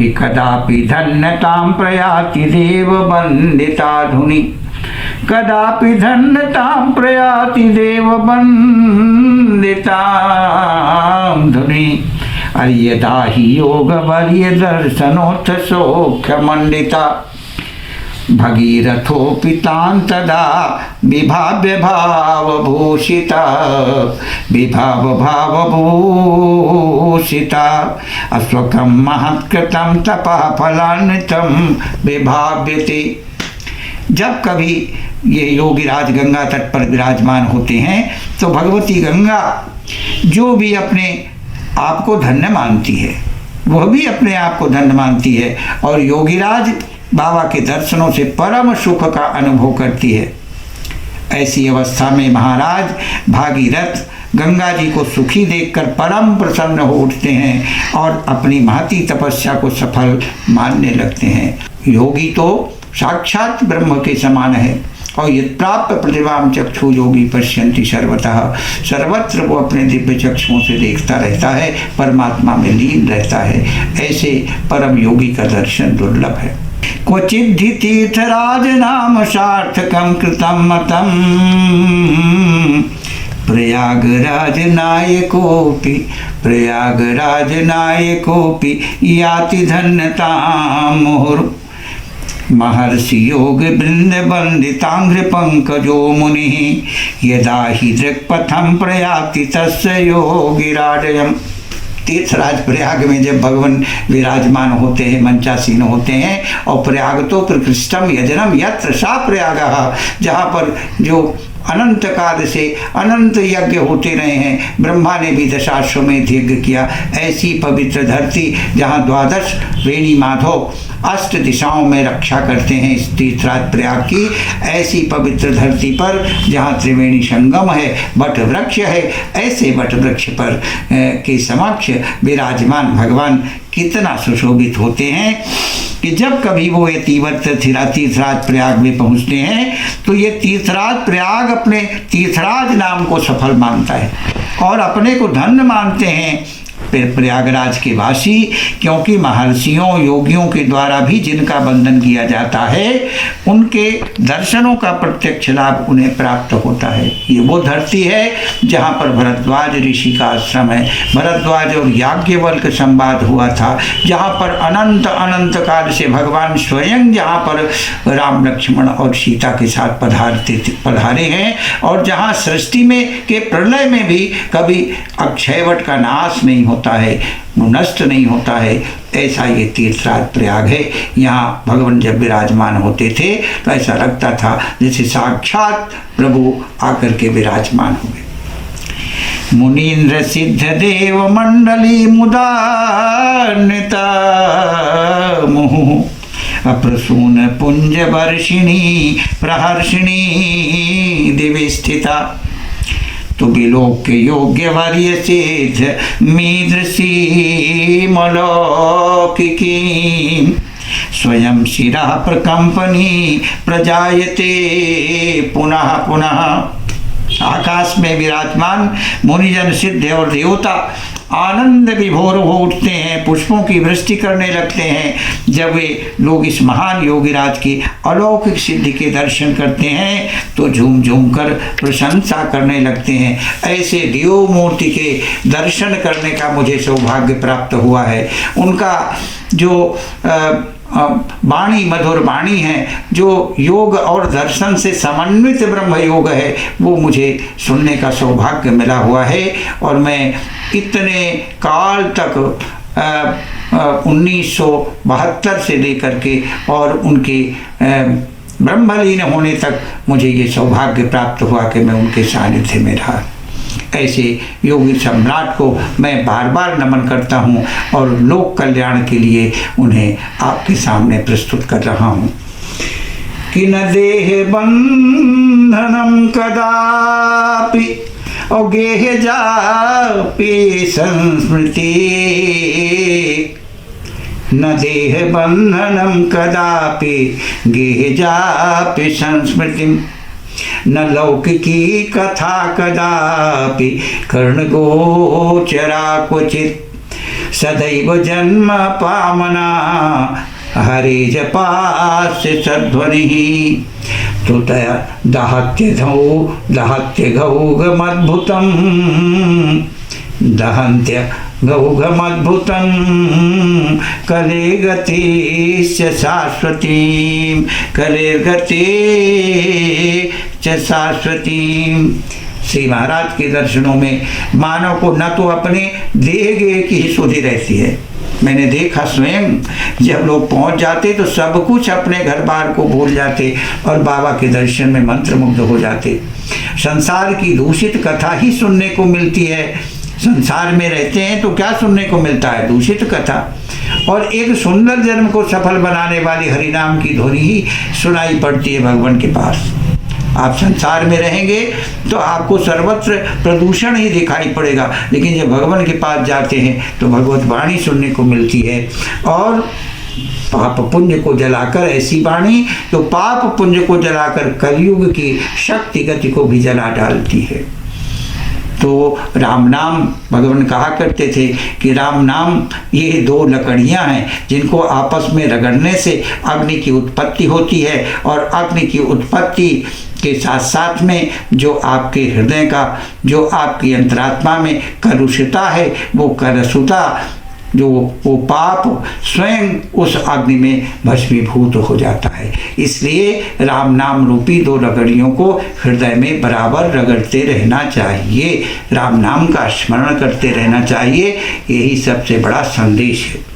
कि कदापि धन्यतां प्रयाति देववन्दिता धुनि, कदापि धन्यतां प्रयाति देववन्दिता धुनि। यदा हि योगवर्य दर्शनोत्थ सौख्यमण्डिता, भगीरथोऽपि तां तदा विभाव्य भावभूषिता, विभाव भावभूषिता। अस्वकं महत्कृतं तपः फलान्वितं विभाव्यते। जब कभी ये योगीराज गंगा तट पर विराजमान होते हैं तो भगवती गंगा जो भी अपने आप को धन्य मानती है वह भी अपने आप को धन्य मानती है और योगीराज बाबा के दर्शनों से परम सुख का अनुभव करती है। ऐसी अवस्था में महाराज भागीरथ गंगा जी को सुखी देखकर परम प्रसन्न हो उठते हैं और अपनी महती तपस्या को सफल मानने लगते हैं। योगी तो साक्षात ब्रह्म के समान है और यत्प्राप्य प्रतिभां चक्षु योगी पश्यन्ति सर्वतः, सर्वत्र वो अपने दिव्य चक्षुओं से देखता रहता है, परमात्मा में लीन रहता है। ऐसे परम योगी का दर्शन दुर्लभ है। क्वचिद्धि तीर्थराज नाम सार्थकं कृतं मतम्, प्रयागराज नायकोऽपि याति धन्यतां मुहुर्। महर्षि योग वृंद वंदितांघ्र पंकजो मुनि, यदा हि दृक्पथं प्रयाति तस्य योगिराजयम्। तीर्थराज प्रयाग में जब भगवान विराजमान होते हैं, मंचासीन होते हैं, और प्रयाग तो प्रकृष्टम यजनम यत्र सा प्रयागः, जहाँ पर जो अनंत काल से अनंत यज्ञ होते रहे हैं, ब्रह्मा ने भी दशाश्वमेध यज्ञ किया। ऐसी पवित्र धरती जहाँ 12 वेणी माधव अष्ट दिशाओं में रक्षा करते हैं इस तीर्थराज प्रयाग की, ऐसी पवित्र धरती पर जहाँ त्रिवेणी संगम है, वट वृक्ष है, ऐसे वट वृक्ष पर के समक्ष विराजमान भगवान कितना सुशोभित होते हैं कि जब कभी वो ये तीर्थराज प्रयाग में पहुँचते हैं तो ये तीर्थराज प्रयाग अपने तीर्थराज नाम को सफल मानता है और अपने को धन्य मानते हैं प्रयागराज के वासी, क्योंकि महर्षियों योगियों के द्वारा भी जिनका वंदन किया जाता है उनके दर्शनों का प्रत्यक्ष लाभ उन्हें प्राप्त होता है। ये वो धरती है जहाँ पर भरद्वाज ऋषि का आश्रम है, भरद्वाज और याज्ञवल्क्य संवाद हुआ था, जहाँ पर अनंत अनंत काल से भगवान स्वयं जहाँ पर राम लक्ष्मण और सीता के साथ पधारे हैं, और जहाँ सृष्टि में के प्रलय में भी कभी अक्षयवट का नाश नहीं होता है, नष्ट नहीं होता है। ऐसा ये तीर्थराज प्रयाग है। यहाँ भगवान जब विराजमान होते थे तो ऐसा लगता था जैसे साक्षात प्रभु आकर के विराजमान हुए। मुनीन्द्र सिद्ध देव मंडली मुदान्विता मुहुः, अप्रसून पुंज वर्षिणी प्रहर्षिणी दिवि स्थिता। तो विलोक्य योग्य वर्य सिद्ध मीदृशी मलौकिकी, स्वयं शिरा प्रकंपनी प्रजायते पुनः पुनः। आकाश में विराजमान मुनिजन सिद्ध और देवता आनंद विभोर हो उठते हैं, पुष्पों की वृष्टि करने लगते हैं जब वे लोग इस महान योगीराज की अलौकिक सिद्धि के दर्शन करते हैं तो झूम झूम कर प्रशंसा करने लगते हैं। ऐसे देव मूर्ति के दर्शन करने का मुझे सौभाग्य प्राप्त हुआ है। उनका जो वाणी मधुर वाणी है, जो योग और दर्शन से समन्वित ब्रह्म योग है, वो मुझे सुनने का सौभाग्य मिला हुआ है। और मैं इतने काल तक 1972 से लेकर के और उनके ब्रह्मलीन होने तक मुझे ये सौभाग्य प्राप्त हुआ कि मैं उनके सानिध्य में रहा। ऐसे योगी सम्राट को मैं बार बार नमन करता हूँ और लोक कल्याण के लिए उन्हें आपके सामने प्रस्तुत कर रहा हूँ। कि न देह बंधनम कदापि और गेह जापि संस्मृति, न देह बंधनम कदापि गेह जापि संस्मृति, न लौकिकी कथा कदापि कर्णगोचरा क्वचित्, सदैव जन्म पावना हरे जपास्य सध्वनि तुतया दहत्य गौगमद्भुतं दहन्त्य गौगमद्भुतं कलेर्गतिश्च शाश्वतीं कलेर्गतिश्च शाश्वतीं। श्री महाराज के दर्शनों में मानव को न तो अपने देह की ही सुधि रहती है। मैंने देखा स्वयं, जब लोग पहुंच जाते तो सब कुछ अपने घर बार को भूल जाते और बाबा के दर्शन में मंत्रमुग्ध हो जाते। संसार की दूषित कथा ही सुनने को मिलती है। संसार में रहते हैं तो क्या सुनने को मिलता है? दूषित कथा। और एक सुंदर जन्म को सफल बनाने वाली हरिनाम की ध्वनि ही सुनाई पड़ती है भगवान के पास। आप संसार में रहेंगे तो आपको सर्वत्र प्रदूषण ही दिखाई पड़ेगा, लेकिन जब भगवान के पास जाते हैं तो भगवत वाणी सुनने को मिलती है। और पाप पुण्य को जलाकर, ऐसी वाणी तो पाप पुण्य को जलाकर कलयुग की शक्ति गति को भी जला डालती है। तो राम नाम, भगवान कहा करते थे कि राम नाम ये दो लकड़ियां हैं जिनको आपस में रगड़ने से अग्नि की उत्पत्ति होती है, और अग्नि की उत्पत्ति के साथ साथ में जो आपके हृदय का, जो आपकी अंतरात्मा में कलुषता है, वो कलुषता, जो वो पाप स्वयं उस अग्नि में भस्मीभूत हो जाता है। इसलिए राम नाम रूपी दो रगड़ियों को हृदय में बराबर रगड़ते रहना चाहिए, राम नाम का स्मरण करते रहना चाहिए। यही सबसे बड़ा संदेश है।